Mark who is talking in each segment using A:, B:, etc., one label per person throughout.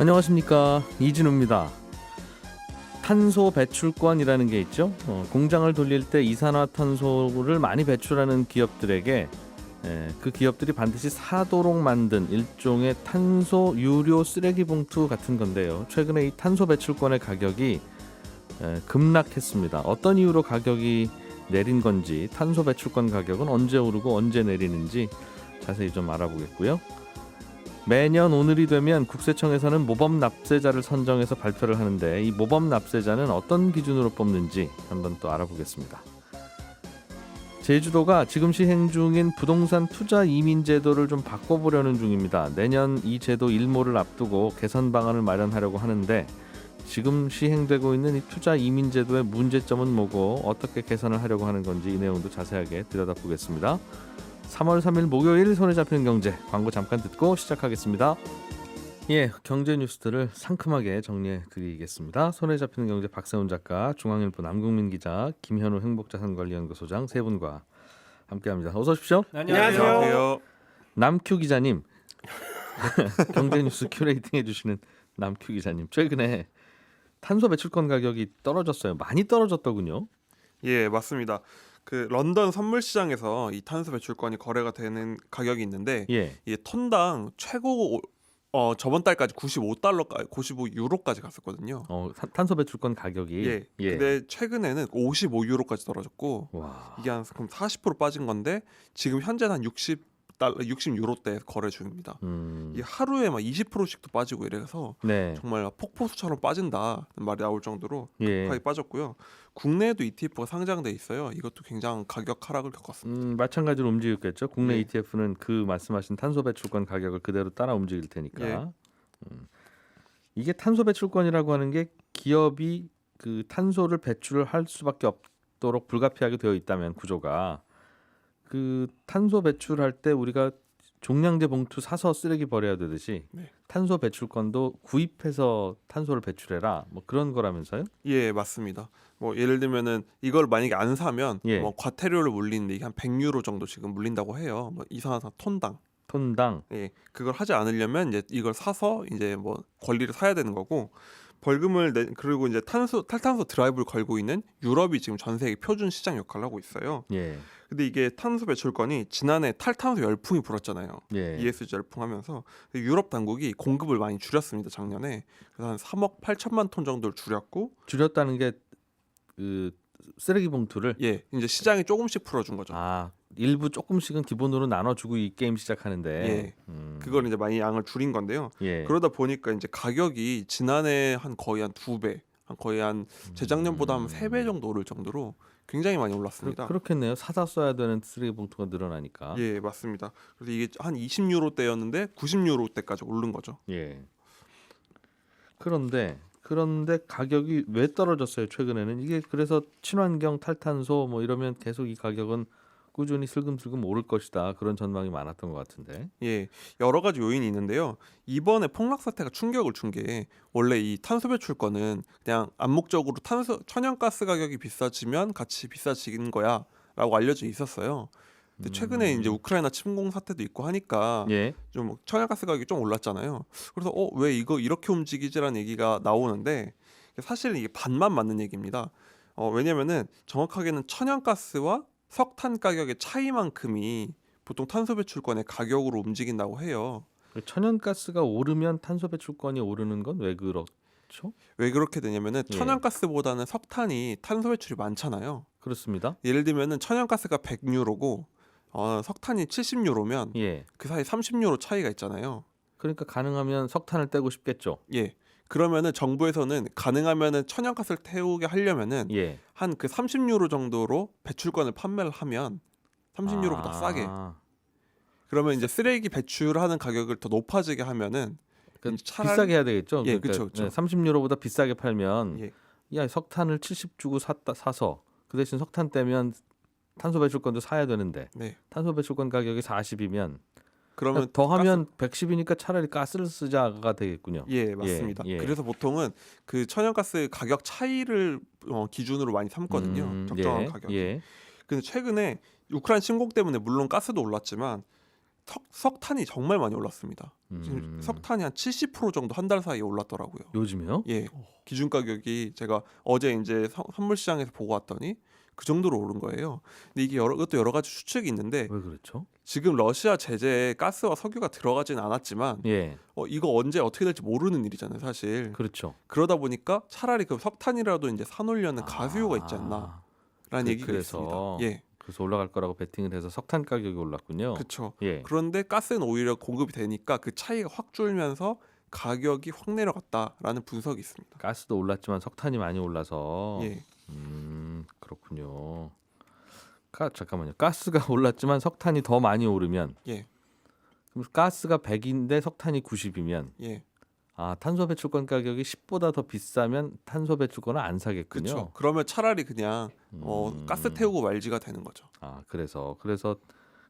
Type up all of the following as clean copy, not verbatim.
A: 안녕하십니까, 이진우입니다. 탄소 배출권이라는 게 있죠. 공장을 돌릴 때 이산화탄소를 많이 배출하는 기업들에게 그 기업들이 반드시 사도록 만든 일종의 탄소 유료 쓰레기 봉투 같은 건데요. 최근에 이 탄소 배출권의 가격이 급락했습니다. 어떤 이유로 가격이 내린 건지, 탄소 배출권 가격은 언제 오르고 언제 내리는지 자세히 좀 알아보겠고요. 매년 오늘이 되면 국세청에서는 모범 납세자를 선정해서 발표를 하는데, 이 모범 납세자는 어떤 기준으로 뽑는지 한번 또 알아보겠습니다. 제주도가 지금 시행 중인 부동산 투자 이민 제도를 좀 바꿔보려는 중입니다. 내년 이 제도 일모를 앞두고 개선 방안을 마련하려고 하는데, 지금 시행되고 있는 이 투자 이민 제도의 문제점은 뭐고 어떻게 개선을 하려고 하는 건지 이 내용도 자세하게 들여다보겠습니다. 3월 3일 목요일 손에 잡히는 경제, 광고 잠깐 듣고 시작하겠습니다. 경제 뉴스들을 상큼하게 정리해 드리겠습니다. 손에 잡히는 경제 박세훈 작가, 중앙일보 남국민 기자, 김현우 행복자산관리연구소장 세 분과 함께합니다. 어서 오십시오.
B: 안녕하세요.
A: 남큐 기자님, 경제 뉴스 큐레이팅 해주시는 남큐 기자님, 최근에 탄소 배출권 가격이 떨어졌어요. 많이 떨어졌더군요.
B: 예, 맞습니다. 그 런던 선물 시장에서 이 탄소 배출권이 거래가 되는 가격이 있는데, 이게 톤당 최고 저번 달까지 95달러까지 95유로까지 갔었거든요.
A: 탄소 배출권 가격이.
B: 근데 최근에는 55유로까지 떨어졌고,
A: 와.
B: 이게 한 그럼 40% 빠진 건데, 지금 현재는 한 60유로대 거래 중입니다. 이게 하루에 막 20%씩도 빠지고 이래서 정말 폭포수처럼 빠진다는 말이 나올 정도로 급하게 빠졌고요. 국내에도 ETF가 상장돼 있어요. 이것도 굉장히 가격 하락을 겪었습니다.
A: 마찬가지로 움직였겠죠. 국내 ETF는 그 말씀하신 탄소 배출권 가격을 그대로 따라 움직일 테니까. 이게 탄소 배출권이라고 하는 게 기업이 그 탄소를 배출을 할 수밖에 없도록 불가피하게 되어 있다면, 구조가 그 탄소 배출할 때 우리가 종량제 봉투 사서 쓰레기 버려야 되듯이 탄소 배출권도 구입해서 탄소를 배출해라, 뭐 그런 거라면서요?
B: 예, 맞습니다. 뭐 예를 들면은 이걸 만약에 안 사면 뭐 과태료를 물리는데 이게 한 100유로 정도 지금 물린다고 해요. 뭐 이산화탄 톤당. 예, 그걸 하지 않으려면 이제 이걸 사서 이제 뭐 권리를 사야 되는 거고, 벌금을 그리고 이제 탈탄소 드라이브를 걸고 있는 유럽이 지금 전 세계 표준 시장 역할을 하고 있어요. 근데 이게 탄소 배출권이 지난해 탈탄소 열풍이 불었잖아요. ESG 열풍하면서 유럽 당국이 공급을 많이 줄였습니다, 작년에. 그래서 한 3억 8천만 톤 정도를
A: 줄였다는 게 그 쓰레기 봉투를
B: 이제 시장이 조금씩 풀어준 거죠.
A: 일부 조금씩은 기본으로 나눠주고 이 게임 시작하는데
B: 그걸 이제 많이 양을 줄인 건데요. 그러다 보니까 이제 가격이 지난해 거의 한 2배, 거의 한 재작년보다 한 3배 정도 오를 정도로 굉장히 많이 올랐습니다.
A: 그렇겠네요. 사다 써야 되는 쓰레기 봉투가 늘어나니까.
B: 예, 맞습니다. 그래서 이게 한 20유로대였는데 90유로대까지 오른 거죠.
A: 그런데 가격이 왜 떨어졌어요, 최근에는? 이게 그래서 친환경, 탈탄소 뭐 이러면 계속 이 가격은 꾸준히 슬금슬금 오를 것이다, 그런 전망이 많았던 것 같은데.
B: 여러 가지 요인이 있는데요. 이번에 폭락 사태가 충격을 준 게, 원래 이 탄소 배출권은 그냥 암묵적으로 천연가스 가격이 비싸지면 같이 비싸진 거야라고 알려져 있었어요. 근데 최근에 이제 우크라이나 침공 사태도 있고 하니까 좀 천연가스 가격이 좀 올랐잖아요. 그래서 왜 이거 이렇게 움직이지라는 얘기가 나오는데, 사실은 이게 반만 맞는 얘기입니다. 왜냐면은 정확하게는 천연가스와 석탄 가격의 차이만큼이 보통 탄소 배출권의 가격으로 움직인다고 해요.
A: 천연가스가 오르면 탄소 배출권이 오르는 건 왜 그렇죠?
B: 왜 그렇게 되냐면은 천연가스보다는 석탄이 탄소 배출이 많잖아요.
A: 그렇습니다.
B: 예를 들면은 천연가스가 100유로고 석탄이 70유로면 그 사이 30유로 차이가 있잖아요.
A: 그러니까 가능하면 석탄을 떼고 싶겠죠.
B: 그러면은 정부에서는 가능하면은 천연가스를 태우게 하려면은 한 그 30유로 정도로 배출권을 판매를 하면 30유로보다 싸게. 그러면 이제 쓰레기 배출하는 가격을 더 높아지게 하면은
A: 비싸게 해야 되겠죠.
B: 그렇죠.
A: 30유로보다 비싸게 팔면 석탄을 70 주고 사서 그 대신 석탄 떼면 탄소 배출권도 사야 되는데 탄소 배출권 가격이 40이면 그러면 더하면 110이니까 차라리 가스를 쓰자가 되겠군요.
B: 맞습니다. 그래서 보통은 그 천연가스 가격 차이를 기준으로 많이 삼거든요. 적정한 가격. 근데 최근에 우크라이나 침공 때문에 물론 가스도 올랐지만 석탄이 정말 많이 올랐습니다. 지금 석탄이 한 70% 정도 한 달 사이에 올랐더라고요.
A: 요즘에요?
B: 예, 기준 가격이 제가 어제 이제 선물 시장에서 보고 왔더니 그 정도로 오른 거예요. 근데 이게 이것도 여러 가지 추측이 있는데
A: 왜 그렇죠?
B: 지금 러시아 제재에 가스와 석유가 들어가지는 않았지만
A: 예,
B: 이거 언제 어떻게 될지 모르는 일이잖아요, 사실.
A: 그렇죠.
B: 그러다 보니까 차라리 그 석탄이라도 이제 사놓으려는 가수요가 있지 않나라는 얘기가
A: 그래서
B: 있습니다. 예,
A: 그래서 올라갈 거라고 베팅을 해서 석탄 가격이 올랐군요.
B: 그렇죠.
A: 예,
B: 그런데 가스는 오히려 공급이 되니까 그 차이가 확 줄면서 가격이 확 내려갔다라는 분석이 있습니다.
A: 가스도 올랐지만 석탄이 많이 올라서
B: 예,
A: 그렇군요. 잠깐만요. 가스가 올랐지만 석탄이 더 많이 오르면
B: 예,
A: 그럼 가스가 100인데 석탄이 90이면
B: 예,
A: 탄소 배출권 가격이 10보다 더 비싸면 탄소 배출권을 안 사겠군요.
B: 그렇죠. 그러면 차라리 그냥 가스 태우고 말지가 되는 거죠.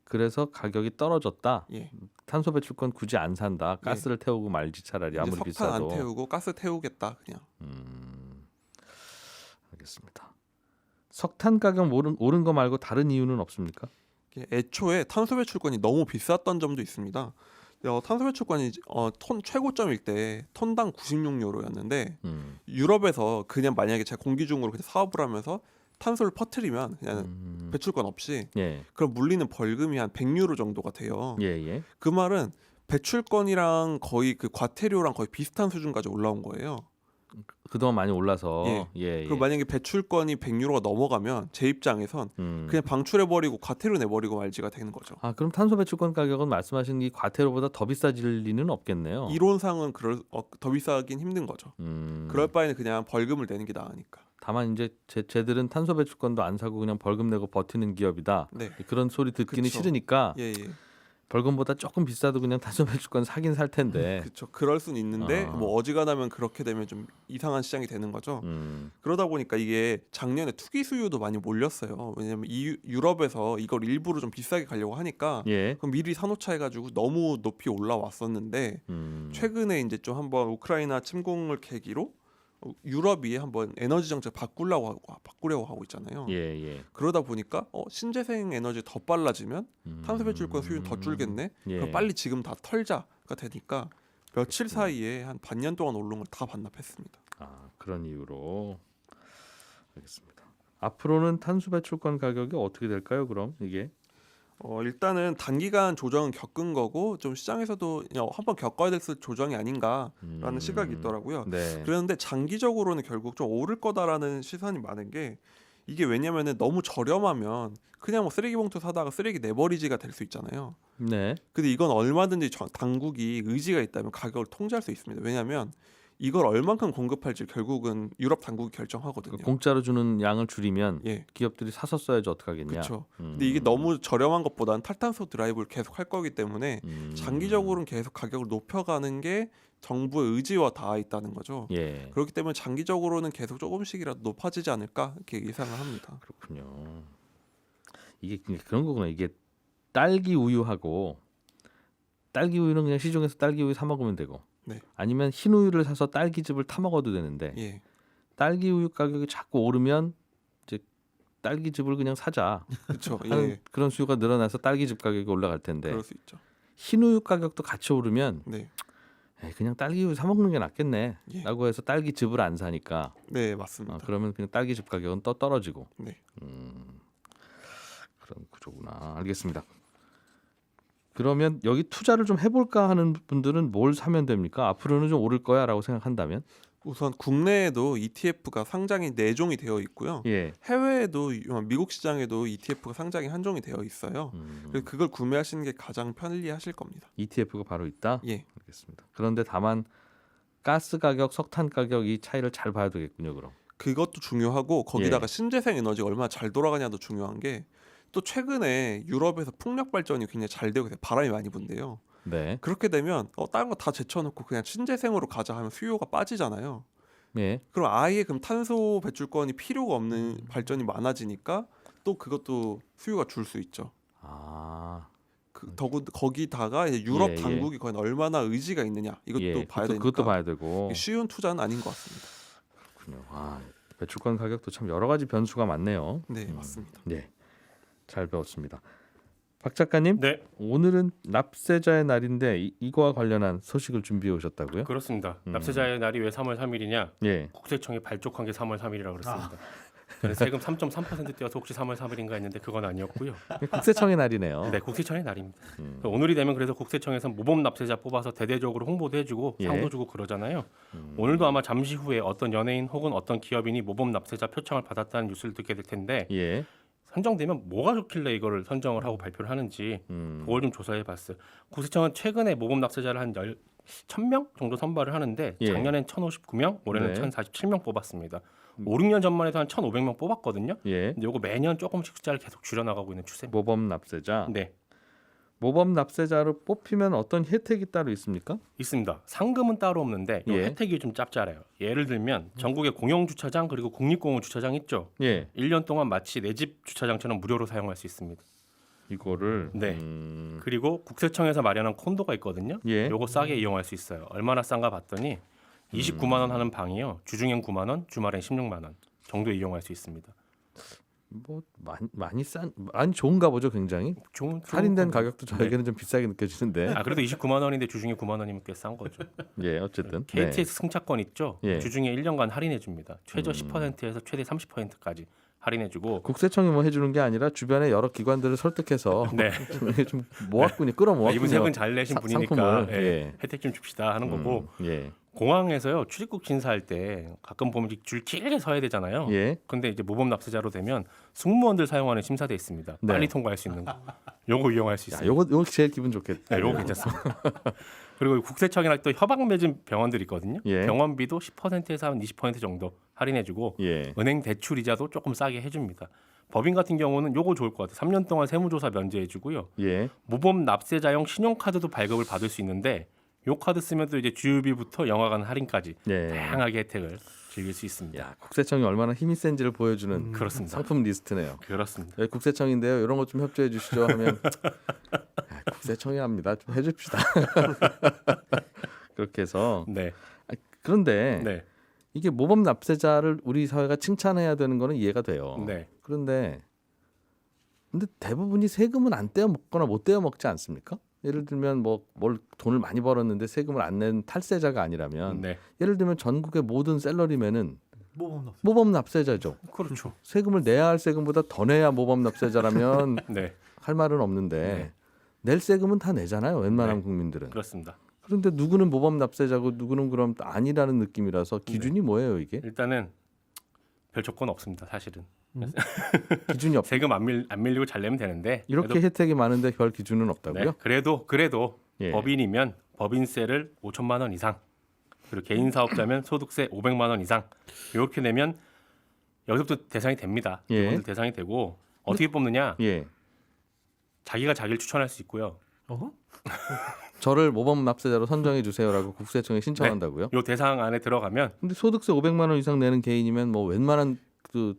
A: 그래서 가격이 떨어졌다.
B: 예,
A: 탄소 배출권 굳이 안 산다. 가스를 태우고 말지 차라리
B: 이제
A: 아무리
B: 석탄
A: 비싸도.
B: 안 태우고 가스 태우겠다 그냥.
A: 알겠습니다. 석탄 가격 오른 거 말고 다른 이유는 없습니까?
B: 이게 애초에 탄소 배출권이 너무 비쌌던 점도 있습니다. 탄소 배출권이 톤 최고점일 때 톤당 96유로였는데 유럽에서 그냥 만약에 제가 공기 중으로 그냥 사업을 하면서 탄소를 퍼뜨리면 그냥 배출권 없이
A: 예,
B: 그럼 물리는 벌금이 한 100유로 정도가 돼요.
A: 예, 예.
B: 그 말은 배출권이랑 거의 그 과태료랑 거의 비슷한 수준까지 올라온 거예요.
A: 그동안 많이 올라서
B: 예.
A: 예,
B: 그럼 만약에 배출권이 100유로가 넘어가면 제 입장에선
A: 음.
B: 그냥 방출해버리고 과태료 내버리고 말지가 되는 거죠.
A: 그럼 탄소 배출권 가격은 말씀하신 이 과태료보다 더 비싸질 리는 없겠네요.
B: 이론상은 더 비싸긴 힘든 거죠. 그럴 바에는 그냥 벌금을 내는 게 나으니까.
A: 다만 이제 쟤들은 탄소 배출권도 안 사고 그냥 벌금 내고 버티는 기업이다.
B: 네.
A: 그런 소리 듣기는
B: 그쵸.
A: 싫으니까
B: 예, 예.
A: 벌금보다 조금 비싸도 그냥 탄소 배출권 사긴 살 텐데.
B: 그렇죠. 그럴 순 있는데
A: 어.
B: 뭐 어지간하면 그렇게 되면 좀 이상한 시장이 되는 거죠. 그러다 보니까 이게 작년에 투기 수요도 많이 몰렸어요. 왜냐면 유럽에서 이걸 일부러 좀 비싸게 가려고 하니까
A: 예.
B: 그럼 미리 사놓자 해가지고 너무 높이 올라왔었는데 최근에 이제 좀 한번 우크라이나 침공을 계기로 유럽이 한번 에너지 정책 바꾸려고 하고 있잖아요.
A: 예, 예.
B: 그러다 보니까 신재생 에너지 더 빨라지면 탄소 배출권 수요는 더 줄겠네.
A: 예.
B: 그럼 빨리 지금 다 털자가 되니까 며칠 사이에 한 반년 동안 오른 걸 다 반납했습니다.
A: 그런 이유로 알겠습니다. 앞으로는 탄소 배출권 가격이 어떻게 될까요? 그럼 이게
B: 일단은 단기간 조정은 겪은 거고 좀 시장에서도 한번 겪어야 될 조정이 아닌가라는 시각이 있더라고요.
A: 네.
B: 그런데 장기적으로는 결국 좀 오를 거다라는 시선이 많은 게 이게 왜냐면은 너무 저렴하면 그냥 뭐 쓰레기 봉투 사다가 쓰레기 내버리지가 될 수 있잖아요.
A: 네.
B: 근데 이건 얼마든지 당국이 의지가 있다면 가격을 통제할 수 있습니다. 왜냐하면 이걸 얼만큼 공급할지 결국은 유럽 당국이 결정하거든요.
A: 공짜로 주는 양을 줄이면
B: 예,
A: 기업들이 사서 써야지 어떡하겠냐.
B: 그렇죠. 근데 이게 너무 저렴한 것보다는 탈탄소 드라이브를 계속 할 거기 때문에 장기적으로는 계속 가격을 높여가는 게 정부의 의지와 닿아 있다는 거죠.
A: 예.
B: 그렇기 때문에 장기적으로는 계속 조금씩이라도 높아지지 않을까 이렇게 예상을 합니다.
A: 그렇군요. 이게 그런 거구나. 이게 딸기 우유하고 딸기 우유는 그냥 시중에서 딸기 우유 사 먹으면 되고
B: 네.
A: 아니면 흰 우유를 사서 딸기즙을 타 먹어도 되는데
B: 예,
A: 딸기 우유 가격이 자꾸 오르면 이제 딸기즙을 그냥 사자
B: 그렇죠.
A: 하는
B: 예,
A: 그런 수요가 늘어나서 딸기즙 가격이 올라갈 텐데
B: 그럴 수 있죠.
A: 흰 우유 가격도 같이 오르면
B: 네,
A: 그냥 딸기 우유 사 먹는 게 낫겠네
B: 예.
A: 라고 해서 딸기즙을 안 사니까
B: 네, 맞습니다.
A: 그러면 그냥 딸기즙 가격은 또 떨어지고
B: 네.
A: 그런 구조구나. 알겠습니다. 그러면 여기 투자를 좀 해볼까 하는 분들은 뭘 사면 됩니까? 앞으로는 좀 오를 거야라고 생각한다면?
B: 우선 국내에도 ETF가 상장이 4종이 되어 있고요.
A: 예.
B: 해외에도 미국 시장에도 ETF가 상장이 한 종이 되어 있어요. 그래서 그걸 구매하시는 게 가장 편리하실 겁니다.
A: ETF가 바로 있다.
B: 예,
A: 알겠습니다. 그런데 다만 가스 가격, 석탄 가격 이 차이를 잘 봐야 되겠군요. 그럼.
B: 그것도 중요하고 거기다가
A: 예.
B: 신재생 에너지가 얼마나 잘 돌아가냐도 중요한 게 또 최근에 유럽에서 풍력 발전이 굉장히 잘 되고 있어요. 바람이 많이 분대요.
A: 네.
B: 그렇게 되면 다른 거 다 제쳐놓고 그냥 신재생으로 가자 하면 수요가 빠지잖아요.
A: 예.
B: 그럼 아예 그럼 탄소 배출권이 필요가 없는 발전이 많아지니까 또 그것도 수요가 줄 수 있죠. 거기다가 이제 유럽
A: 예, 예.
B: 당국이 과연 얼마나 의지가 있느냐 이것도
A: 예.
B: 봐야 되니까
A: 그것도 봐야 되고.
B: 이게 쉬운 투자는 아닌 것 같습니다.
A: 그렇군요. 배출권 가격도 참 여러 가지 변수가 많네요.
B: 네, 맞습니다.
A: 네. 잘 배웠습니다. 박 작가님,
C: 네,
A: 오늘은 납세자의 날인데 이거와 관련한 소식을 준비해 오셨다고요?
C: 그렇습니다. 납세자의 날이 왜 3월 3일이냐?
A: 예.
C: 국세청이 발족한 게 3월 3일이라고 그랬습니다. 그래서 세금 3.3% 떼어서 혹시 3월 3일인가 했는데 그건 아니었고요.
A: 국세청의 날이네요.
C: 네, 국세청의 날입니다. 오늘이 되면 그래서 국세청에서 모범 납세자 뽑아서 대대적으로 홍보도 해주고
A: 예.
C: 상도 주고 그러잖아요. 오늘도 아마 잠시 후에 어떤 연예인 혹은 어떤 기업인이 모범 납세자 표창을 받았다는 뉴스를 듣게 될 텐데
A: 예.
C: 선정되면 뭐가 좋길래 이거를 선정을 하고 발표를 하는지 그걸 좀 조사해봤어요. 국세청은 최근에 모범 납세자를 한 1,000명 정도 선발을 하는데
A: 예.
C: 작년엔 1,059명, 올해는
A: 네.
C: 1,047명 뽑았습니다. 5, 6년 전만 해도 한 1,500명 뽑았거든요.
A: 예.
C: 근데 요거 매년 조금씩 숫자를 계속 줄여나가고 있는 추세입니다.
A: 모범 납세자.
C: 네,
A: 모범 납세자로 뽑히면 어떤 혜택이 따로 있습니까?
C: 있습니다. 상금은 따로 없는데 요
A: 예.
C: 혜택이 좀 짭짤해요. 예를 들면 전국의 공영 주차장 그리고 국립공원 주차장 있죠.
A: 예.
C: 1년 동안 마치 내 집 주차장처럼 무료로 사용할 수 있습니다.
A: 이거를
C: 네. 그리고 국세청에서 마련한 콘도가 있거든요.
A: 예.
C: 요거 싸게 이용할 수 있어요. 얼마나 싼가 봤더니 29만 원 하는 방이요. 주중엔 9만 원, 주말엔 16만 원 정도 이용할 수 있습니다.
A: 뭐 많이 좋은가 보죠, 굉장히.
C: 좋은
A: 할인된
C: 건데.
A: 가격도 저에게는 좀 비싸게 느껴지는데.
C: 아 그래도 29만 원인데 주중에 9만 원이면 꽤 싼 거죠.
A: 예, 어쨌든.
C: KTX 승차권 있죠.
A: 예.
C: 주중에 1년간 할인해 줍니다. 최저 10%에서 최대 30%까지 할인해 주고.
A: 국세청이 뭐 해주는 게 아니라 주변의 여러 기관들을 설득해서
C: 네.
A: 좀 모았군요, 끌어모았군요.
C: 이분 세금 잘 내신 분이니까
A: 상품을.
C: 예,
A: 예.
C: 혜택 좀 줍시다 하는 거고.
A: 예.
C: 공항에서요 출입국 심사할 때 가끔 보면 줄 길게 서야 되잖아요.
A: 예.
C: 근데 이제 모범 납세자로 되면 승무원들 사용하는 심사대 있습니다.
A: 네.
C: 빨리 통과할 수 있는 거. 요거 이용할 수
A: 야,
C: 있어요.
A: 요거 제일 기분 좋겠다.
C: 네, 요거 괜찮습니다. 그리고 국세청이랑 또 협약 맺은 병원들이 있거든요.
A: 예.
C: 병원비도 10%에서 한 20% 정도 할인해주고
A: 예.
C: 은행 대출 이자도 조금 싸게 해줍니다. 법인 같은 경우는 요거 좋을 것 같아요. 3년 동안 세무조사 면제해주고요.
A: 예.
C: 모범 납세자용 신용카드도 발급을 받을 수 있는데 요 카드 쓰면 또 이제 주유비부터 영화관 할인까지
A: 예.
C: 다양하게 혜택을 즐길 수 있습니다.
A: 야, 국세청이 얼마나 힘이 센지를 보여주는
C: 그렇습니다.
A: 상품 리스트네요.
C: 그렇습니다.
A: 예, 국세청인데요. 이런 것 좀 협조해 주시죠 하면 국세청이 합니다. 좀 해줍시다. 그렇게 해서
C: 네,
A: 그런데
C: 네,
A: 이게 모범 납세자를 우리 사회가 칭찬해야 되는 거는 이해가 돼요.
C: 네.
A: 그런데 근데 대부분이 세금은 안 떼어 먹거나 못 떼어 먹지 않습니까? 예를 들면 뭐 뭘 돈을 많이 벌었는데 세금을 안 낸 탈세자가 아니라면
C: 네,
A: 예를 들면 전국의 모든 샐러리맨은
D: 모범 납세.
A: 모범 납세자죠.
C: 그렇죠.
A: 세금을 내야 할 세금보다 더 내야 모범 납세자라면
C: 네,
A: 할 말은 없는데
C: 네.
A: 낼 세금은 다 내잖아요. 웬만한
C: 네.
A: 국민들은.
C: 그렇습니다.
A: 그런데 누구는 모범 납세자고 누구는 그럼 아니라는 느낌이라서 기준이 뭐예요 이게?
C: 일단은 별 조건 없습니다. 사실은
A: 기준이 없.
C: 세금 안 밀리고 잘 내면 되는데
A: 이렇게
C: 그래도,
A: 혜택이 많은데 별 기준은 없다고요?
C: 네, 그래도
A: 예.
C: 법인이면 법인세를 5천만 원 이상 그리고 개인 사업자면 소득세 500만 원 이상 이렇게 내면 여기서부터 대상이 됩니다.
A: 예.
C: 이분들 대상이 되고 어떻게 뽑느냐?
A: 예.
C: 자기가 자기를 추천할 수 있고요.
D: 어허?
A: 저를 모범 납세자로 선정해 주세요라고 국세청에 신청한다고요?
C: 요 대상 안에 들어가면
A: 근데 소득세 500만 원 이상 내는 개인이면 뭐 웬만한 그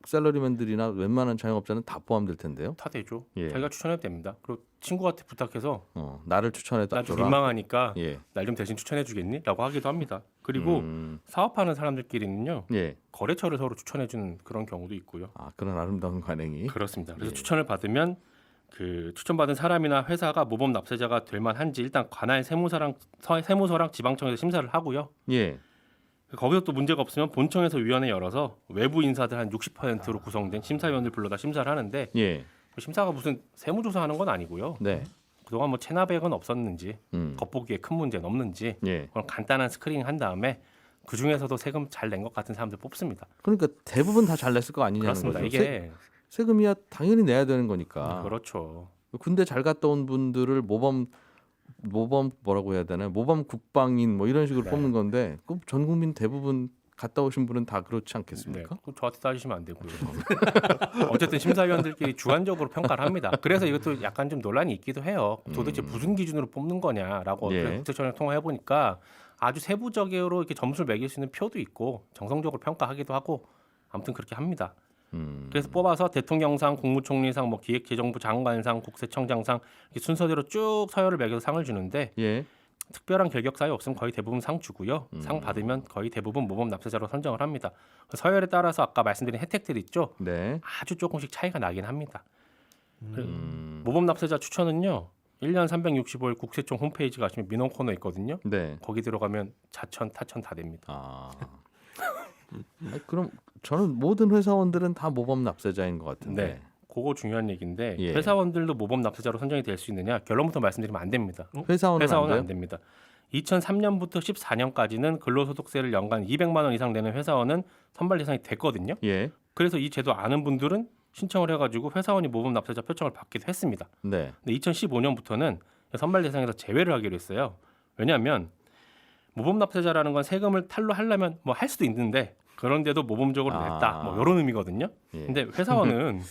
A: 샐러리맨들이나 웬만한 자영업자는 다 포함될 텐데요.
C: 다 되죠.
A: 예.
C: 자기가 추천해도 됩니다. 그리고 친구한테 부탁해서
A: 나를 추천해다
C: 나 좀
A: 줘라.
C: 민망하니까
A: 예.
C: 날 좀 대신 추천해 주겠니? 라고 하기도 합니다. 그리고 사업하는 사람들끼리는요.
A: 예.
C: 거래처를 서로 추천해 주는 그런 경우도 있고요.
A: 아, 그런 아름다운 관행이.
C: 그렇습니다. 그래서
A: 예.
C: 추천을 받으면 그 추천받은 사람이나 회사가 모범 납세자가 될 만한지 일단 관할 세무서랑 지방청에서 심사를 하고요.
A: 예.
C: 거기서 또 문제가 없으면 본청에서 위원회 열어서 외부 인사들 한 60%로 구성된 심사위원들 불러다 심사를 하는데
A: 예.
C: 그 심사가 무슨 세무조사하는 건 아니고요.
A: 네.
C: 그동안 뭐 체납액은 없었는지
A: 음.
C: 겉보기에 큰 문제는 없는지
A: 예.
C: 그런 간단한 스크리닝 한 다음에 그 중에서도 세금 잘 낸 것 같은 사람들 뽑습니다.
A: 그러니까 대부분 다 잘 냈을 거 아니냐는
C: 그렇습니다.
A: 거죠.
C: 이게
A: 세금이야 당연히 내야 되는 거니까.
C: 그렇죠.
A: 군대 잘 갔다 온 분들을 모범 뭐라고 해야 되나요? 모범 국방인 뭐 이런 식으로
C: 네.
A: 뽑는 건데 그럼 전 국민 대부분 갔다 오신 분은 다 그렇지
C: 네,
A: 않겠습니까?
C: 그럼 저한테 따지시면 안 되고요. 어쨌든 심사위원들끼리 주관적으로 평가를 합니다. 그래서 이것도 약간 좀 논란이 있기도 해요. 도대체 무슨 기준으로 뽑는 거냐라고
A: 예.
C: 국세청을 통화해 보니까 아주 세부적으로 이렇게 점수를 매길 수 있는 표도 있고 정성적으로 평가하기도 하고 아무튼 그렇게 합니다. 그래서 뽑아서 대통령상, 국무총리상, 뭐 기획재정부 장관상, 국세청장상 이렇게 순서대로 쭉 서열을 매겨서 상을 주는데
A: 예.
C: 특별한 결격 사유 없으면 거의 대부분 상 주고요. 상 받으면 거의 대부분 모범 납세자로 선정을 합니다. 서열에 따라서 아까 말씀드린 혜택들 있죠.
A: 네.
C: 아주 조금씩 차이가 나긴 합니다. 모범 납세자 추천은요. 1년 365일 국세청 홈페이지 가시면 민원 코너 있거든요.
A: 네.
C: 거기 들어가면 자천, 타천 다 됩니다.
A: 아. 아니, 그럼 저는 모든 회사원들은 다 모범 납세자인 것 같은데.
C: 네. 그거 중요한 얘기인데
A: 예.
C: 회사원들도 모범 납세자로 선정이 될 수 있느냐? 결론부터 말씀드리면 안 됩니다.
A: 회사원은
C: 회사원은
A: 안
C: 안
A: 돼요?
C: 됩니다. 2003년부터 14년까지는 근로소득세를 연간 200만 원 이상 내는 회사원은 선발 대상이 됐거든요.
A: 예.
C: 그래서 이 제도 아는 분들은 신청을 해가지고 회사원이 모범 납세자 표창을 받기도 했습니다.
A: 네.
C: 근데 2015년부터는 선발 대상에서 제외를 하기로 했어요. 왜냐하면 모범 납세자라는 건 세금을 탈루하려면 뭐 할 수도 있는데 그런데도 모범적으로 냈다. 뭐 이런 의미거든요.
A: 예.
C: 근데 회사원은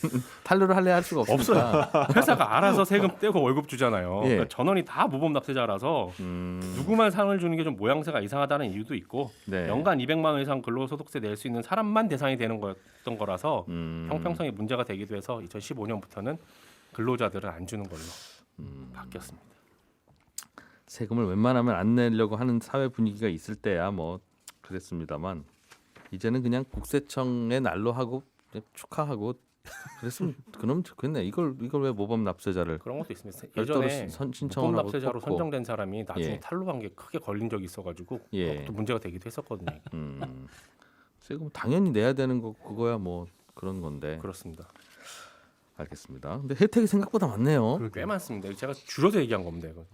A: 탈루를 할래 할 수가 없으니까.
C: 없어요. 회사가 알아서 세금 떼고 월급 주잖아요.
A: 예.
C: 그러니까 전원이 다 모범 납세자라서 누구만 상을 주는 게 좀 모양새가 이상하다는 이유도 있고
A: 네.
C: 연간 200만 원 이상 근로소득세 낼 수 있는 사람만 대상이 되는 거였던 거라서 형평성에 문제가 되기도 해서 2015년부터는 근로자들은 안 주는 걸로 바뀌었습니다.
A: 세금을 웬만하면 안 내려고 하는 사회 분위기가 있을 때야 뭐 그랬습니다만 이제는 그냥 국세청에 난로하고 그냥 축하하고 그랬으면 그럼 좋겠네. 이걸 왜 모범 납세자를
C: 그런 것도 있습니다.
A: 별도로
C: 예전에
A: 신청을
C: 모범
A: 하고
C: 납세자로
A: 뽑고.
C: 선정된 사람이 나중에
A: 예.
C: 탈루한 게 크게 걸린 적이 있어가지고
A: 예.
C: 그것도 문제가 되기도 했었거든요.
A: 세금 당연히 내야 되는 거 그거야 뭐 그런 건데.
C: 그렇습니다.
A: 알겠습니다. 근데 혜택이 생각보다 많네요.
C: 꽤 많습니다. 제가 줄여서 얘기한 겁니다. 이거.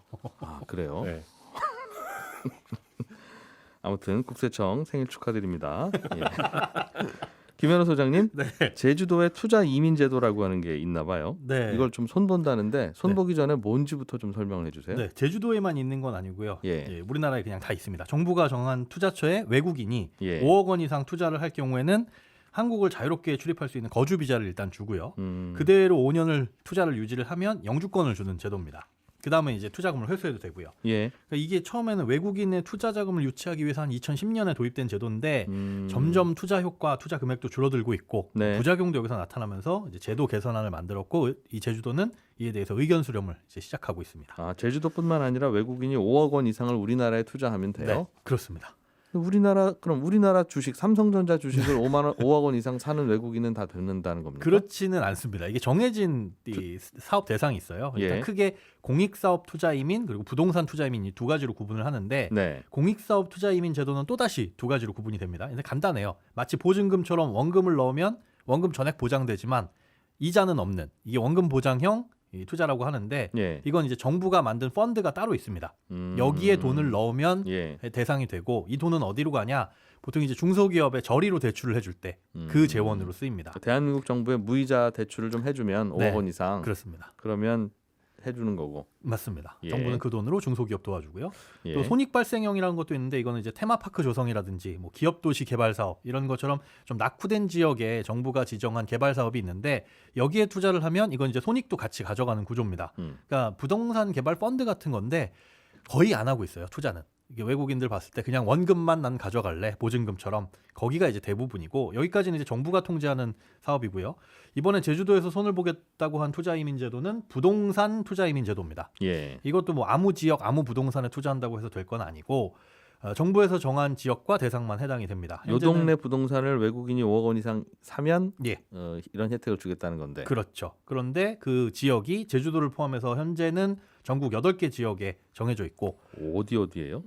A: 아 그래요?
C: 네.
A: 아무튼 국세청 생일 축하드립니다. 예. 김현우 소장님,
D: 네.
A: 제주도에 투자 이민 제도라고 하는 게 있나 봐요.
D: 네.
A: 이걸 좀 손본다는데 손보기 전에 뭔지부터 좀 설명을 해주세요.
D: 네, 제주도에만 있는 건 아니고요.
A: 예.
D: 예, 우리나라에 그냥 다 있습니다. 정부가 정한 투자처에 외국인이
A: 예.
D: 5억 원 이상 투자를 할 경우에는 한국을 자유롭게 출입할 수 있는 거주 비자를 일단 주고요. 그대로 5년을 투자를 유지를 하면 영주권을 주는 제도입니다. 그 다음에 이제 투자금을 회수해도 되고요.
A: 예.
D: 그러니까 이게 처음에는 외국인의 투자 자금을 유치하기 위해서 한 2010년에 도입된 제도인데 점점 투자 효과, 투자 금액도 줄어들고 있고
A: 네.
D: 부작용도 여기서 나타나면서 이제 제도 개선안을 만들었고 이 제주도는 이에 대해서 의견 수렴을 이제 시작하고 있습니다.
A: 아 제주도뿐만 아니라 외국인이 5억 원 이상을 우리나라에 투자하면 돼요.
D: 네, 그렇습니다.
A: 우리나라 주식 삼성전자 주식을 5억 원 이상 사는 외국인은 다 듣는다는 겁니까?
D: 그렇지는 않습니다. 이게 정해진 이 사업 대상이 있어요. 일단
A: 예.
D: 크게 공익사업 투자 이민 그리고 부동산 투자 이민 이 두 가지로 구분을 하는데
A: 네.
D: 공익사업 투자 이민 제도는 또 다시 두 가지로 구분이 됩니다. 근데 간단해요. 마치 보증금처럼 원금을 넣으면 원금 전액 보장되지만 이자는 없는 이게 원금 보장형 이 투자라고 하는데
A: 예.
D: 이건 이제 정부가 만든 펀드가 따로 있습니다. 여기에 돈을 넣으면
A: 예.
D: 대상이 되고 이 돈은 어디로 가냐? 보통 이제 중소기업에 저리로 대출을 해줄 때 그 재원으로 쓰입니다.
A: 대한민국 정부에 무이자 대출을 좀 해주면
D: 네.
A: 5억 원 이상
D: 그렇습니다.
A: 그러면 해주는 거고.
D: 맞습니다.
A: 예.
D: 정부는 그 돈으로 중소기업 도와주고요.
A: 예.
D: 또 손익발생형이라는 것도 있는데 이거는 이제 테마파크 조성이라든지 뭐 기업도시 개발 사업 이런 것처럼 좀 낙후된 지역에 정부가 지정한 개발 사업이 있는데 여기에 투자를 하면 이건 이제 손익도 같이 가져가는 구조입니다. 그러니까 부동산 개발 펀드 같은 건데 거의 안 하고 있어요. 투자는. 이게 외국인들 봤을 때 그냥 원금만 난 가져갈래 보증금처럼 거기가 이제 대부분이고 여기까지는 이제 정부가 통제하는 사업이고요. 이번에 제주도에서 손을 보겠다고 한 투자이민 제도는 부동산 투자이민 제도입니다.
A: 예.
D: 이것도 뭐 아무 지역 아무 부동산에 투자한다고 해서 될 건 아니고 정부에서 정한 지역과 대상만 해당이 됩니다.
A: 요 동네 부동산을 외국인이 5억 원 이상 사면
D: 예.
A: 이런 혜택을 주겠다는 건데.
D: 그렇죠. 그런데 그 지역이 제주도를 포함해서 현재는 전국 8개 지역에 정해져 있고
A: 어디예요?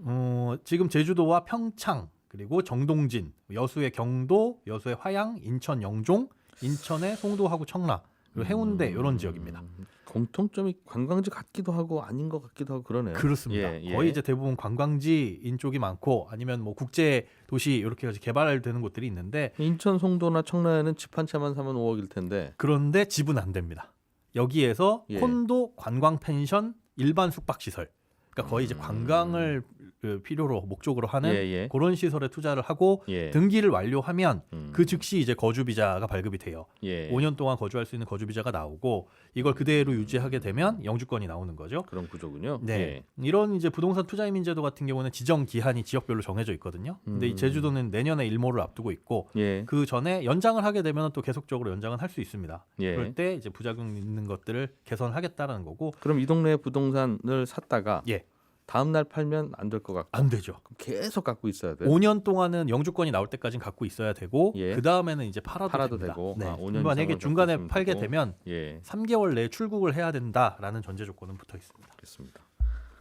D: 지금 제주도와 평창 그리고 정동진, 여수의 경도, 여수의 화양, 인천 영종, 인천의 송도하고 청라 그리고 해운대 이런 지역입니다.
A: 공통점이 관광지 같기도 하고 아닌 것 같기도 하고 그러네요.
D: 그렇습니다.
A: 예, 예.
D: 거의 이제 대부분 관광지인 쪽이 많고 아니면 뭐 국제 도시 이렇게 개발되는 곳들이 있는데
A: 인천 송도나 청라에는 집 한 채만 사면 5억일 텐데.
D: 그런데 집은 안 됩니다. 여기에서
A: 예.
D: 콘도, 관광 펜션, 일반 숙박 시설. 그러니까 거의 이제 관광을 필요로 목적으로 하는
A: 예, 예.
D: 그런 시설에 투자를 하고
A: 예.
D: 등기를 완료하면 그 즉시 이제 거주 비자가 발급이 돼요.
A: 예.
D: 5년 동안 거주할 수 있는 거주 비자가 나오고 이걸 그대로 유지하게 되면 영주권이 나오는 거죠.
A: 그런 구조군요.
D: 네.
A: 예.
D: 이런 이제 부동산 투자 이민 제도 같은 경우는 지정 기한이 지역별로 정해져 있거든요. 근데 이 제주도는 내년에 일몰을 앞두고 있고
A: 예.
D: 그 전에 연장을 하게 되면 또 계속적으로 연장은 할 수 있습니다.
A: 예.
D: 그럴 때 이제 부작용 있는 것들을 개선하겠다라는 거고.
A: 그럼 이 동네 부동산을 샀다가
D: 예.
A: 다음 날 팔면 안 될 것 같고
D: 안 되죠.
A: 그럼 계속 갖고 있어야 돼요.
D: 5년 동안은 영주권이 나올 때까지는 갖고 있어야 되고
A: 예.
D: 그 다음에는 이제 팔아도 됩니다.
A: 되고
D: 네.
A: 5년
D: 만약에
A: 이상을
D: 중간에
A: 갖고 있으면
D: 팔게
A: 되고.
D: 되면
A: 예,
D: 3개월 내에 출국을 해야 된다라는 전제 조건은 붙어 있습니다.
A: 그렇습니다.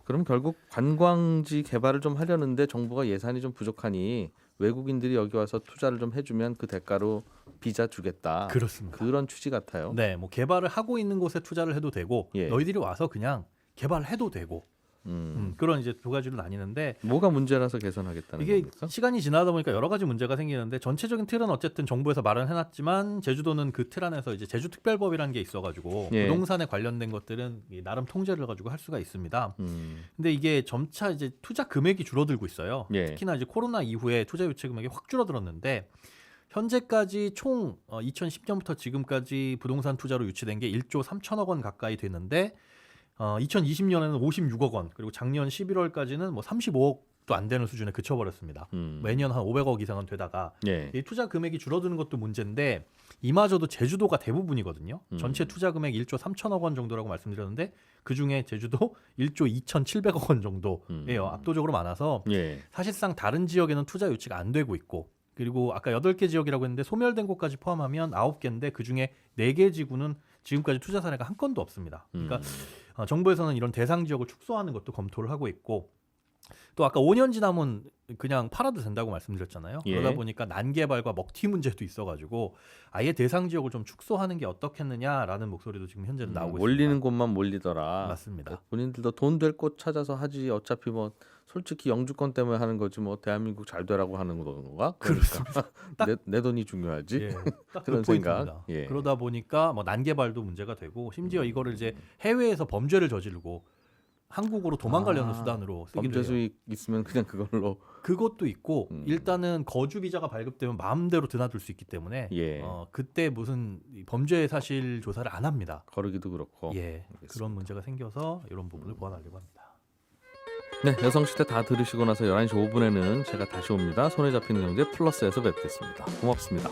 A: 그럼 결국 관광지 개발을 좀 하려는데 정부가 예산이 좀 부족하니 외국인들이 여기 와서 투자를 좀 해주면 그 대가로 비자 주겠다.
D: 그렇습니다.
A: 그런 취지 같아요.
D: 네, 뭐 개발을 하고 있는 곳에 투자를 해도 되고
A: 예.
D: 너희들이 와서 그냥 개발해도 되고 그런 이제 두 가지로 나뉘는데
A: 뭐가 문제라서 개선하겠다는
D: 이게
A: 겁니까?
D: 시간이 지나다 보니까 여러 가지 문제가 생기는데 전체적인 틀은 어쨌든 정부에서 마련해놨지만 제주도는 그 틀 안에서 이제 제주특별법이라는 게 있어가지고
A: 예.
D: 부동산에 관련된 것들은 이 나름 통제를 가지고 할 수가 있습니다. 근데 이게 점차 이제 투자 금액이 줄어들고 있어요.
A: 예.
D: 특히나 이제 코로나 이후에 투자 유치 금액이 확 줄어들었는데 현재까지 총 2010년부터 지금까지 부동산 투자로 유치된 게 1조 3천억 원 가까이 되는데 2020년에는 56억 원 그리고 작년 11월까지는 뭐 35억도 안 되는 수준에 그쳐버렸습니다. 매년 한 500억 이상은 되다가
A: 예.
D: 이 투자 금액이 줄어드는 것도 문제인데 이마저도 제주도가 대부분이거든요. 전체 투자 금액 1조 3천억 원 정도라고 말씀드렸는데 그중에 제주도 1조 2,700억 원 정도예요. 압도적으로 많아서
A: 예.
D: 사실상 다른 지역에는 투자 유치가 안 되고 있고 그리고 아까 8개 지역이라고 했는데 소멸된 곳까지 포함하면 9개인데 그중에 4개 지구는 지금까지 투자 사례가 한 건도 없습니다. 그러니까 정부에서는 이런 대상 지역을 축소하는 것도 검토를 하고 있고 또 아까 5년 지나면 그냥 팔아도 된다고 말씀드렸잖아요.
A: 예.
D: 그러다 보니까 난개발과 먹튀 문제도 있어가지고 아예 대상 지역을 좀 축소하는 게 어떻겠느냐라는 목소리도 지금 현재는 나오고 있습니다.
A: 몰리는 곳만 몰리더라.
D: 맞습니다.
A: 본인들도 돈 될 곳 찾아서 하지 어차피 뭐 솔직히 영주권 때문에 하는 거지 뭐 대한민국 잘 되라고 하는 건가?
D: 그렇습니다.
A: 내 돈이 중요하지.
D: 예, 딱
A: 그런
D: 그 포인트입니다.
A: 생각. 예.
D: 그러다 보니까 뭐 난개발도 문제가 되고 심지어 이거를 이제 해외에서 범죄를 저지르고 한국으로 도망가려는 수단으로 쓰기도
A: 범죄
D: 해요.
A: 수익 있으면 그냥 그걸로.
D: 그것도 있고 일단은 거주 비자가 발급되면 마음대로 드나들 수 있기 때문에
A: 예.
D: 그때 무슨 범죄 사실 조사를 안 합니다.
A: 거르기도 그렇고.
D: 예, 그런 문제가 생겨서 이런 부분을 보완하려고 합니다.
A: 네, 여성시대 다 들으시고 나서 11시 5분에는 제가 다시 옵니다. 손에 잡히는 경제 플러스에서 뵙겠습니다. 고맙습니다.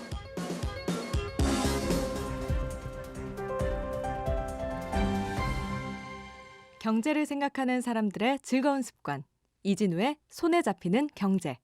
E: 경제를 생각하는 사람들의 즐거운 습관. 이진우의 손에 잡히는 경제.